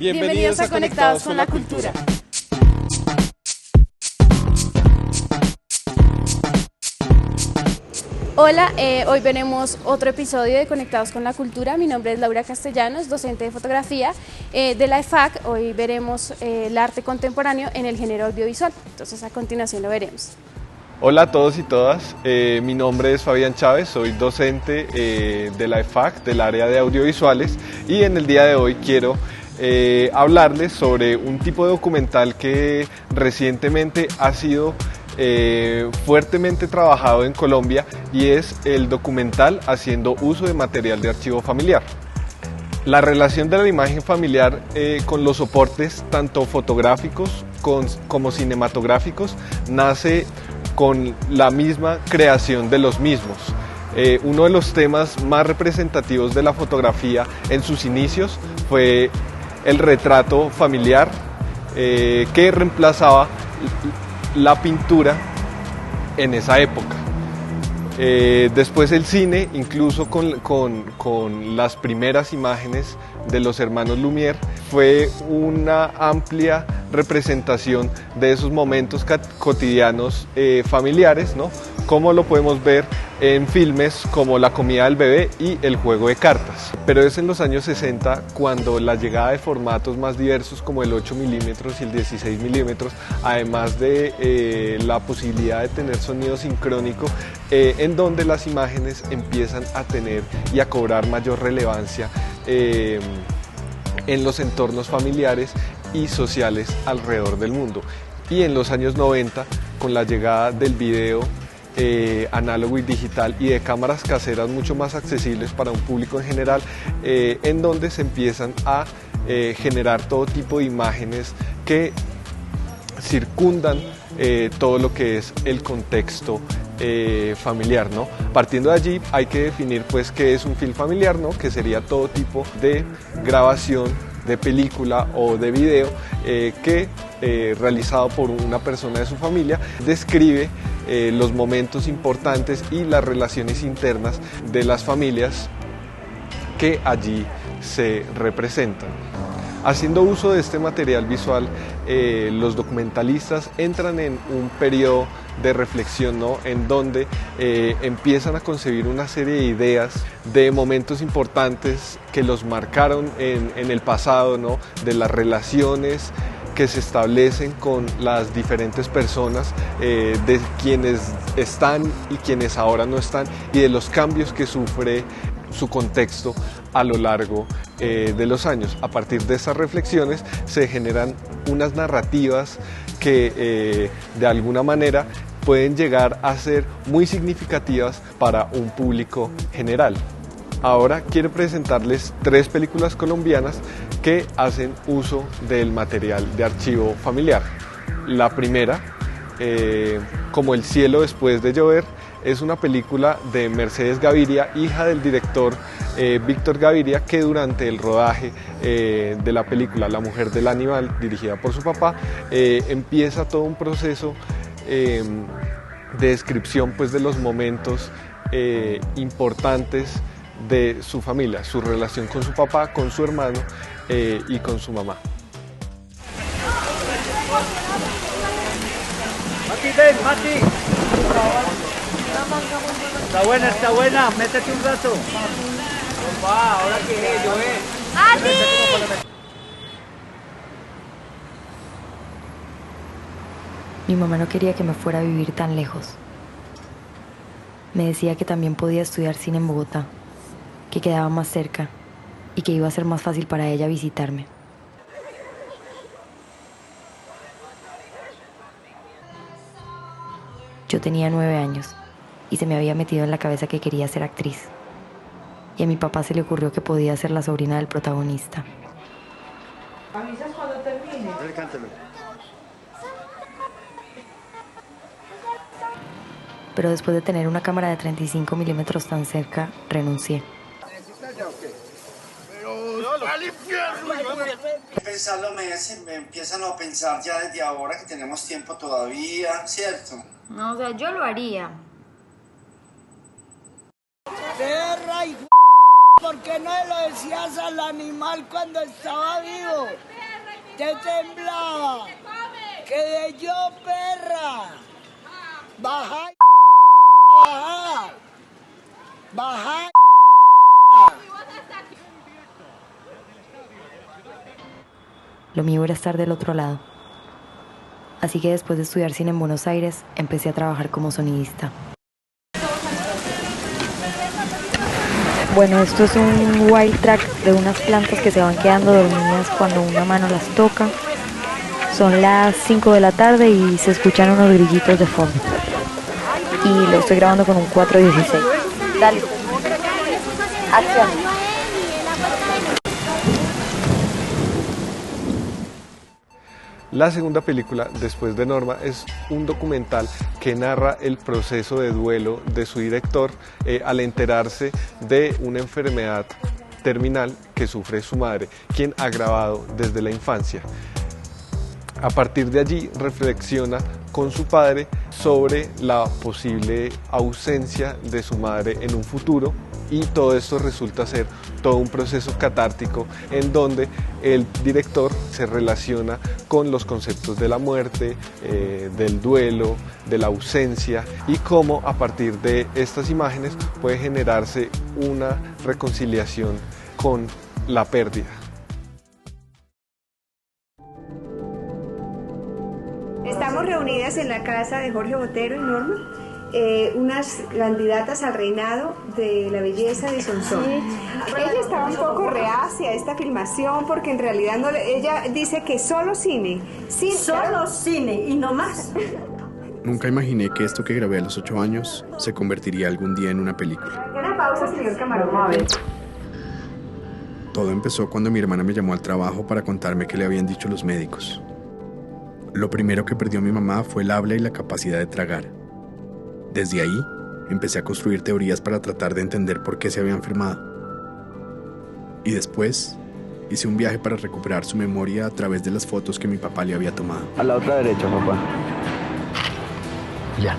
Bienvenidos a Conectados con la Cultura. Hola, hoy veremos otro episodio de Conectados con la Cultura. Mi nombre es Laura Castellanos, docente de fotografía de la EFAC. Hoy veremos el arte contemporáneo en el género audiovisual. Entonces, a continuación lo veremos. Hola a todos y todas, mi nombre es Fabián Chávez, soy docente de la EFAC, del área de audiovisuales, y en el día de hoy quiero hablarles sobre un tipo de documental que recientemente ha sido fuertemente trabajado en Colombia, y es el documental Haciendo uso de material de archivo familiar. La relación de la imagen familiar con los soportes tanto fotográficos como cinematográficos nace con la misma creación de los mismos. Uno de los temas más representativos de la fotografía en sus inicios fue el retrato familiar, que reemplazaba la pintura en esa época. Después el cine, incluso con las primeras imágenes de los hermanos Lumière, fue una amplia representación de esos momentos cotidianos familiares, ¿no? Como lo podemos ver en filmes como La comida del bebé y El juego de cartas. Pero es en los años 60 cuando la llegada de formatos más diversos como el 8 milímetros y el 16 milímetros, además de la posibilidad de tener sonido sincrónico, en donde las imágenes empiezan a tener y a cobrar mayor relevancia en los entornos familiares y sociales alrededor del mundo. Y en los años 90, con la llegada del video análogo y digital y de cámaras caseras mucho más accesibles para un público en general, en donde se empiezan a generar todo tipo de imágenes que circundan todo lo que es el contexto familiar, ¿no? Partiendo de allí hay que definir pues qué es un film familiar, ¿no? Que sería todo tipo de grabación de película o de video que realizado por una persona de su familia describe los momentos importantes y las relaciones internas de las familias que allí se representan. Haciendo uso de este material visual, los documentalistas entran en un periodo de reflexión, ¿no? En donde empiezan a concebir una serie de ideas de momentos importantes que los marcaron en el pasado, ¿no? De las relaciones que se establecen con las diferentes personas, de quienes están y quienes ahora no están, y de los cambios que sufre su contexto a lo largo de los años. A partir de esas reflexiones se generan unas narrativas que de alguna manera pueden llegar a ser muy significativas para un público general. Ahora quiero presentarles 3 películas colombianas que hacen uso del material de archivo familiar. La primera, Como el cielo después de llover, es una película de Mercedes Gaviria, hija del director Víctor Gaviria, que durante el rodaje de la película La mujer del animal, dirigida por su papá, empieza todo un proceso de descripción pues, de los momentos importantes de su familia, su relación con su papá, con su hermano y con su mamá. Mati, ven, Mati. Está buena, métete un rato. Opa, ahora que llover. ¡Mati! Mi mamá no quería que me fuera a vivir tan lejos. Me decía que también podía estudiar cine en Bogotá, que quedaba más cerca y que iba a ser más fácil para ella visitarme. Yo tenía 9 años y se me había metido en la cabeza que quería ser actriz. Y a mi papá se le ocurrió que podía ser la sobrina del protagonista. ¿Avisas cuando termine? Cántalo. Pero después de tener una cámara de 35 milímetros tan cerca, renuncié. Pensarlo me empiezan a pensar ya desde ahora que tenemos tiempo todavía, ¿cierto? No, o sea, yo lo haría. Perra y ¿por qué no lo decías al animal cuando estaba vivo? te temblaba. Que de yo, perra. Baja, baja. Baja. Lo mío era estar del otro lado. Así que después de estudiar cine en Buenos Aires, empecé a trabajar como sonidista. Bueno, esto es un wild track de unas plantas que se van quedando dormidas cuando una mano las toca. Son las 5 de la tarde y se escuchan unos grillitos de fondo. Y lo estoy grabando con un 416. Dale. Acción. La segunda película, Después de Norma, es un documental que narra el proceso de duelo de su director al enterarse de una enfermedad terminal que sufre su madre, quien ha agravado desde la infancia. A partir de allí reflexiona con su padre sobre la posible ausencia de su madre en un futuro, y todo esto resulta ser todo un proceso catártico en donde el director se relaciona con los conceptos de la muerte, del duelo, de la ausencia, y cómo a partir de estas imágenes puede generarse una reconciliación con la pérdida. Estamos reunidas en la casa de Jorge Botero y Norma, unas candidatas al reinado de la belleza de Sonsón. Ella estaba un poco reacia a esta filmación porque en realidad no, ella dice que solo cine. Solo cine y no más. Nunca imaginé que esto que grabé a los 8 años se convertiría algún día en una película. Una pausa, señor camarógrafo. Todo empezó cuando mi hermana me llamó al trabajo para contarme qué le habían dicho los médicos. Lo primero que perdió mi mamá fue el habla y la capacidad de tragar. Desde ahí, empecé a construir teorías para tratar de entender por qué se había enfermado. Y después, hice un viaje para recuperar su memoria a través de las fotos que mi papá le había tomado. A la otra derecha, papá. Ya.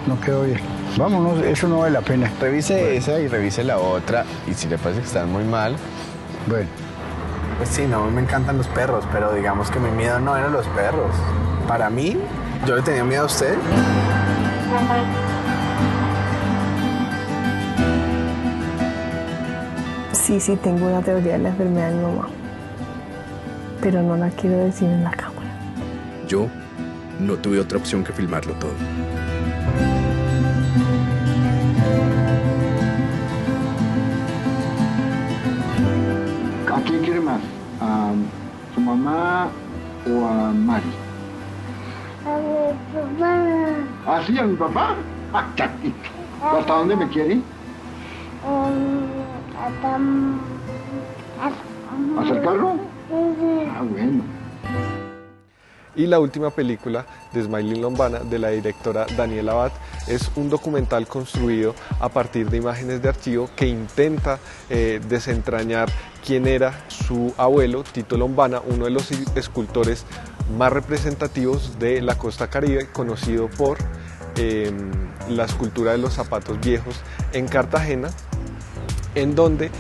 No quedó bien. Vámonos, eso no vale la pena. Revise esa y revise la otra. Y si le parece que están muy mal... Bueno. Pues sí, no, me encantan los perros, pero digamos que mi miedo no eran los perros. Para mí, yo le tenía miedo a usted. Sí, tengo una teoría de la enfermedad de mi mamá, pero no la quiero decir en la cámara. Yo no tuve otra opción que filmarlo todo. ¿A quién quiere más? ¿A su mamá o a Mari? A mi papá. ¿Ah, sí, a mi papá? ¡Ah, chatito! ¿Hasta dónde me quiere? ¿Acercarlo? Ah, bueno. Y la última película, de Smiling Lombana, de la directora Daniela Abad, es un documental construido a partir de imágenes de archivo que intenta desentrañar quién era su abuelo, Tito Lombana, uno de los escultores más representativos de la costa caribe, conocido por la escultura de los zapatos viejos en Cartagena, en donde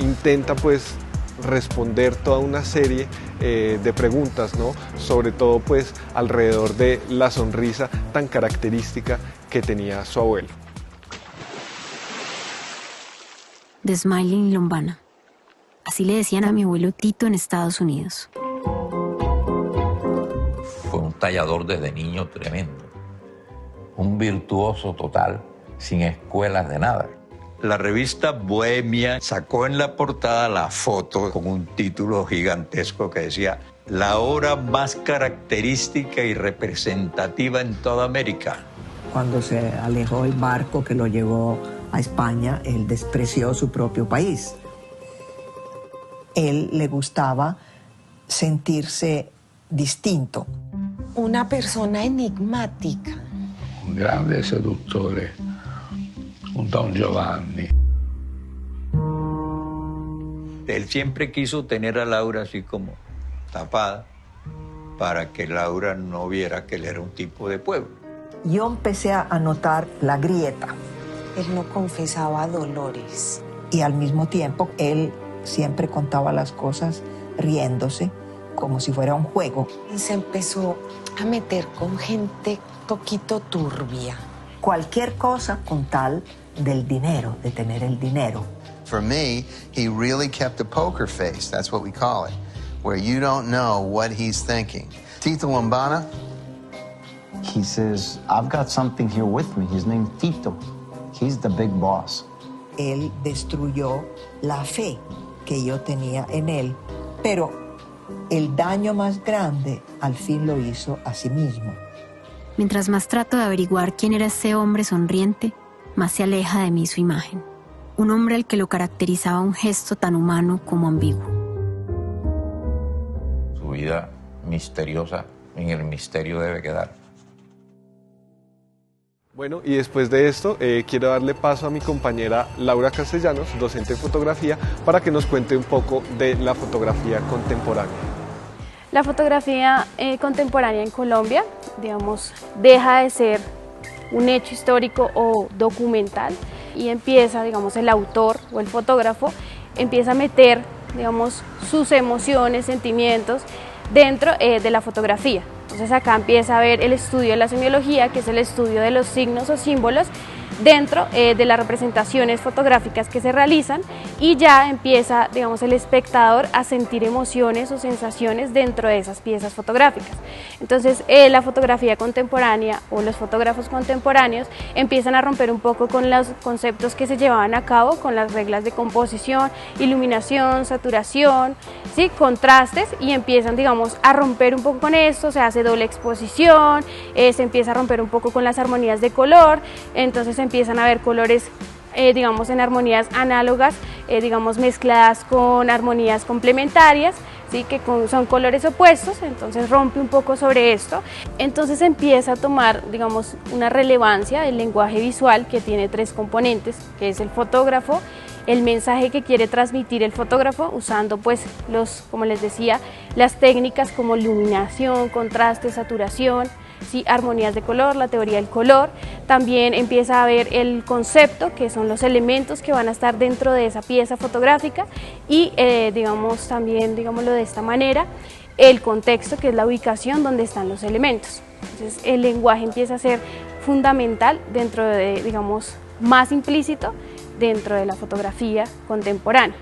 intenta pues responder toda una serie de preguntas, ¿no? Sobre todo pues alrededor de la sonrisa tan característica que tenía su abuelo. The Smiling Lombana. Así le decían a mi abuelo Tito en Estados Unidos. Fue un tallador desde niño tremendo. Un virtuoso total, sin escuelas de nada. La revista Bohemia sacó en la portada la foto con un título gigantesco que decía la obra más característica y representativa en toda América. Cuando se alejó el barco que lo llevó a España, él despreció su propio país. Él le gustaba sentirse distinto. Una persona enigmática. Un grande seduttore, un Don Giovanni. Él siempre quiso tener a Laura así como tapada para que Laura no viera que él era un tipo de pueblo. Yo empecé a notar la grieta. Él no confesaba dolores. Y al mismo tiempo, él siempre contaba las cosas riéndose, como si fuera un juego. Y se empezó a meter con gente poquito turbia. Cualquier cosa con tal del dinero, de tener el dinero. For me, he really kept a poker face, that's what we call it, where you don't know what he's thinking. Tito Lombana? He says, I've got something here with me. His name's Tito. He's the big boss. Él destruyó la fe que yo tenía en él, pero el daño más grande al fin lo hizo a sí mismo. Mientras más trato de averiguar quién era ese hombre sonriente, más se aleja de mí su imagen. Un hombre al que lo caracterizaba un gesto tan humano como ambiguo. Su vida misteriosa, en el misterio debe quedar. Bueno, y después de esto, quiero darle paso a mi compañera Laura Castellanos, docente de fotografía, para que nos cuente un poco de la fotografía contemporánea. La fotografía contemporánea en Colombia, digamos, deja de ser un hecho histórico o documental y empieza, digamos, el autor o el fotógrafo empieza a meter, digamos, sus emociones, sentimientos dentro de la fotografía. Entonces acá empieza a ver el estudio de la semiología, que es el estudio de los signos o símbolos dentro de las representaciones fotográficas que se realizan, y ya empieza, digamos, el espectador a sentir emociones o sensaciones dentro de esas piezas fotográficas. Entonces la fotografía contemporánea o los fotógrafos contemporáneos empiezan a romper un poco con los conceptos que se llevaban a cabo, con las reglas de composición, iluminación, saturación, ¿sí? Contrastes, y empiezan, digamos, a romper un poco con esto, se hace doble exposición, se empieza a romper un poco con las armonías de color, entonces empiezan a ver colores, digamos, en armonías análogas, digamos, mezcladas con armonías complementarias, ¿sí? Que son colores opuestos, entonces rompe un poco sobre esto. Entonces empieza a tomar, digamos, una relevancia el lenguaje visual, que tiene tres componentes, que es el fotógrafo, el mensaje que quiere transmitir el fotógrafo, usando, pues, como les decía, las técnicas como iluminación, contraste, saturación, ¿sí? Armonías de color, la teoría del color. También empieza a ver el concepto, que son los elementos que van a estar dentro de esa pieza fotográfica, y digamos, también, digámoslo de esta manera, el contexto, que es la ubicación donde están los elementos. Entonces el lenguaje empieza a ser fundamental dentro de, digamos, más implícito dentro de la fotografía contemporánea.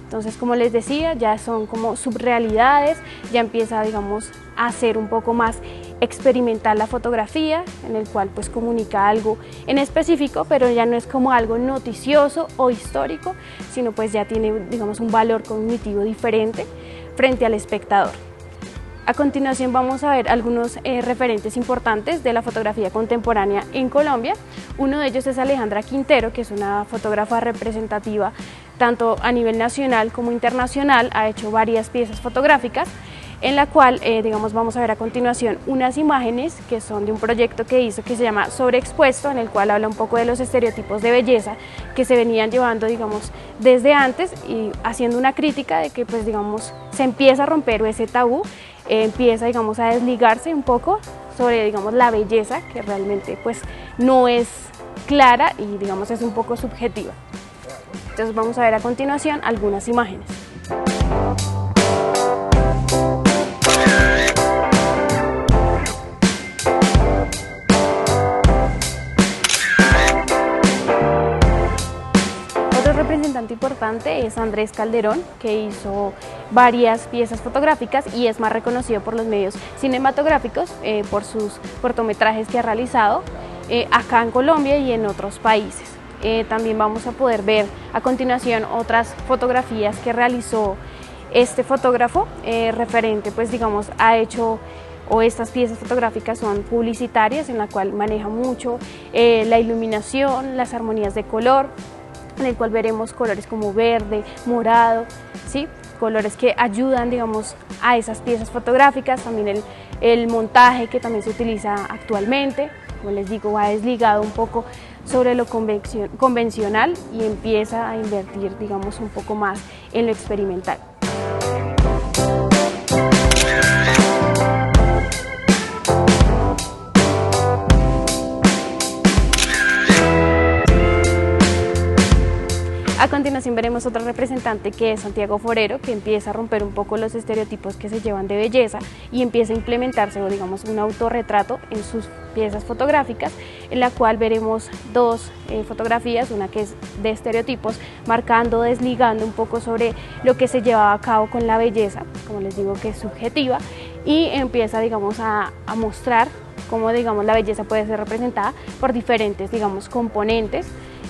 Entonces, como les decía, ya son como subrealidades, ya empieza, digamos, a ser un poco más experimental la fotografía, en el cual pues comunica algo en específico, pero ya no es como algo noticioso o histórico, sino pues ya tiene, digamos, un valor cognitivo diferente frente al espectador. A continuación vamos a ver algunos referentes importantes de la fotografía contemporánea en Colombia. Uno de ellos es Alejandra Quintero, que es una fotógrafa representativa tanto a nivel nacional como internacional, ha hecho varias piezas fotográficas, en la cual, digamos, vamos a ver a continuación unas imágenes que son de un proyecto que hizo que se llama Sobreexpuesto, en el cual habla un poco de los estereotipos de belleza que se venían llevando, digamos, desde antes, y haciendo una crítica de que, pues, digamos, se empieza a romper ese tabú, empieza, digamos, a desligarse un poco sobre, digamos, la belleza, que realmente, pues, no es clara y, digamos, es un poco subjetiva. Entonces vamos a ver a continuación algunas imágenes. Otro representante importante es Andrés Calderón, que hizo varias piezas fotográficas y es más reconocido por los medios cinematográficos, por sus cortometrajes que ha realizado acá en Colombia y en otros países. También vamos a poder ver a continuación otras fotografías que realizó este fotógrafo, referente, pues, digamos, ha hecho, o estas piezas fotográficas son publicitarias, en la cual maneja mucho la iluminación, las armonías de color, en el cual veremos colores como verde, morado, ¿sí? Colores que ayudan, digamos, a esas piezas fotográficas. También el montaje, que también se utiliza actualmente, como les digo, va desligado un poco sobre lo convencional y empieza a invertir, digamos, un poco más en lo experimental. A continuación veremos otro representante que es Santiago Forero, que empieza a romper un poco los estereotipos que se llevan de belleza y empieza a implementarse, o digamos, un autorretrato en sus piezas fotográficas, en la cual veremos dos fotografías, una que es de estereotipos, marcando, desligando un poco sobre lo que se llevaba a cabo con la belleza, como les digo que es subjetiva, y empieza, digamos, a mostrar cómo, digamos, la belleza puede ser representada por diferentes, digamos, componentes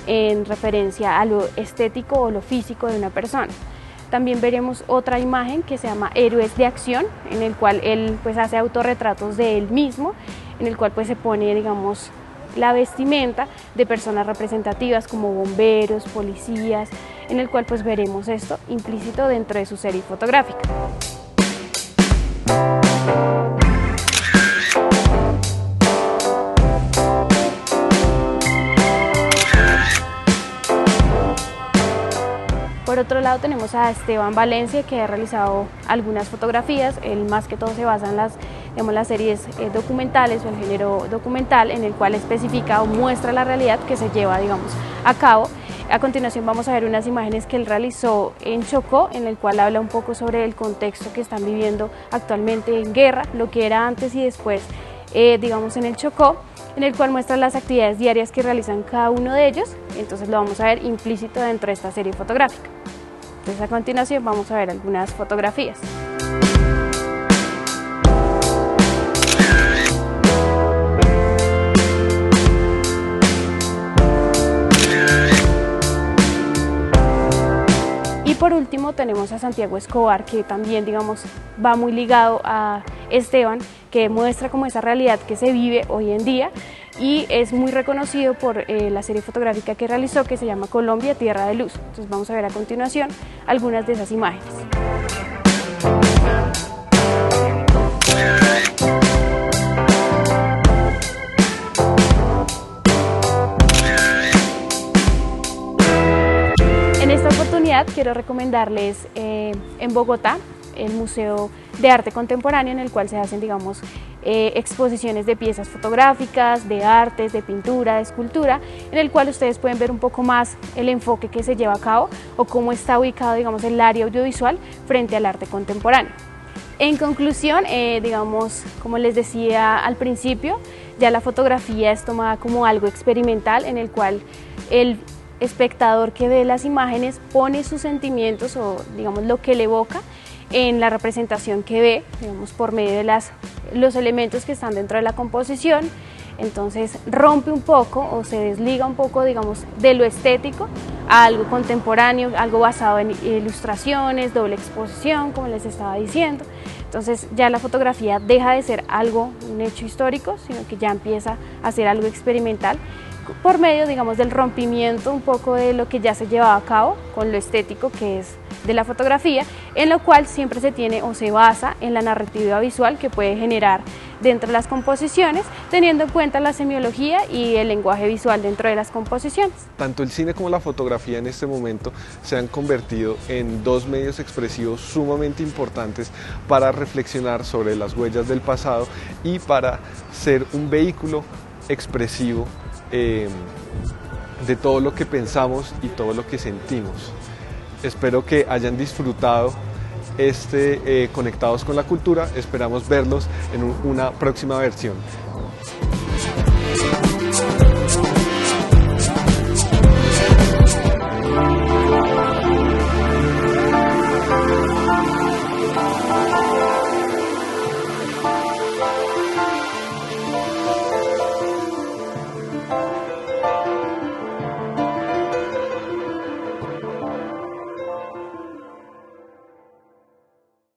en referencia a lo estético o lo físico de una persona. También veremos otra imagen que se llama Héroes de Acción, en el cual él pues hace autorretratos de él mismo, en el cual pues se pone, digamos, la vestimenta de personas representativas como bomberos, policías, en el cual pues veremos esto implícito dentro de su serie fotográfica. Por otro lado tenemos a Esteban Valencia, que ha realizado algunas fotografías. Él más que todo se basa en las series documentales o el género documental, en el cual especifica o muestra la realidad que se lleva, digamos, a cabo. A continuación vamos a ver unas imágenes que él realizó en Chocó, en el cual habla un poco sobre el contexto que están viviendo actualmente en guerra, lo que era antes y después, digamos, en el Chocó, en el cual muestra las actividades diarias que realizan cada uno de ellos. Entonces lo vamos a ver implícito dentro de esta serie fotográfica. Entonces a continuación vamos a ver algunas fotografías. Y por último tenemos a Santiago Escobar, que también, digamos, va muy ligado a Esteban, que muestra como esa realidad que se vive hoy en día y es muy reconocido por la serie fotográfica que realizó, que se llama Colombia, Tierra de Luz. Entonces vamos a ver a continuación algunas de esas imágenes. En esta oportunidad quiero recomendarles en Bogotá el Museo de Arte Contemporáneo, en el cual se hacen, digamos, exposiciones de piezas fotográficas, de artes, de pintura, de escultura, en el cual ustedes pueden ver un poco más el enfoque que se lleva a cabo o cómo está ubicado, digamos, el área audiovisual frente al arte contemporáneo. En conclusión, digamos, como les decía al principio, ya la fotografía es tomada como algo experimental, en el cual el espectador que ve las imágenes pone sus sentimientos o, digamos, lo que le evoca en la representación que ve, digamos, por medio de los elementos que están dentro de la composición. Entonces rompe un poco o se desliga un poco, digamos, de lo estético a algo contemporáneo, algo basado en ilustraciones, doble exposición, como les estaba diciendo. Entonces ya la fotografía deja de ser algo, un hecho histórico, sino que ya empieza a ser algo experimental, por medio, digamos, del rompimiento un poco de lo que ya se llevaba a cabo con lo estético, que es de la fotografía, en lo cual siempre se tiene o se basa en la narrativa visual que puede generar dentro de las composiciones, teniendo en cuenta la semiología y el lenguaje visual dentro de las composiciones. Tanto el cine como la fotografía en este momento se han convertido en dos medios expresivos sumamente importantes para reflexionar sobre las huellas del pasado y para ser un vehículo expresivo de todo lo que pensamos y todo lo que sentimos. Espero que hayan disfrutado Conectados con la Cultura. Esperamos verlos en una próxima versión.